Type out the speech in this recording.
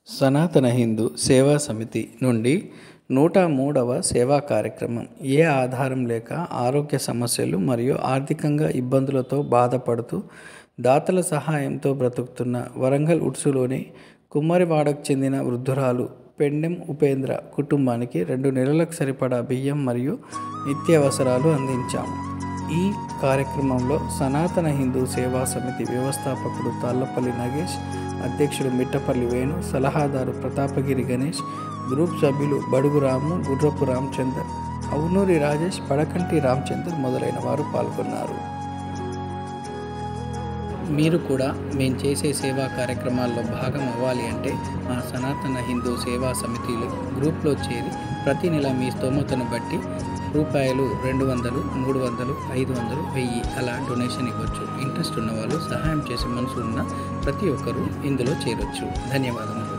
సనాతన హిందూ సేవా సమితి నుండి 103వ సేవా కార్యక్రమం. ఏ ఆధారం లేక ఆరోగ్య సమస్యలు మరియు ఆర్థికంగా ఇబ్బందులతో బాధపడుతూ దాతల సహాయంతో బ్రతుకుతున్న వరంగల్ ఉట్సులోని కుమ్మరివాడకు చెందిన వృద్ధురాలు పెండెం ఉపేంద్ర కుటుంబానికి 2 నెలలకు సరిపడా బియ్యం మరియు నిత్యావసరాలు అందించాము. ఈ కార్యక్రమంలో సనాతన హిందూ సేవా సమితి వ్యవస్థాపకుడు తాళ్లపల్లి నగేష్, అధ్యక్షుడు మిట్టపల్లి వేణు, సలహాదారు ప్రతాపగిరి గణేష్, గ్రూప్ సభ్యులు బడుగు రాము, గుర్రపు రామచందర్, అవునూరి రాజేష్, పడకంటి రామచందర్ మొదలైన వారు పాల్గొన్నారు. మీరు కూడా మేము చేసే సేవా కార్యక్రమాల్లో భాగం అవ్వాలి అంటే మా సనాతన హిందూ సేవా సమితిలో గ్రూప్లో చేరి ప్రతి నెల మీ స్తోమతను బట్టి రూపాయలు 200, 300, 500, 1000 అలా డొనేషన్ ఇవ్వచ్చు. ఇంట్రెస్ట్ ఉన్నవాళ్ళు, సహాయం చేసే మనసు ఉన్న ప్రతి ఒక్కరూ ఇందులో చేరొచ్చు. ధన్యవాదములు.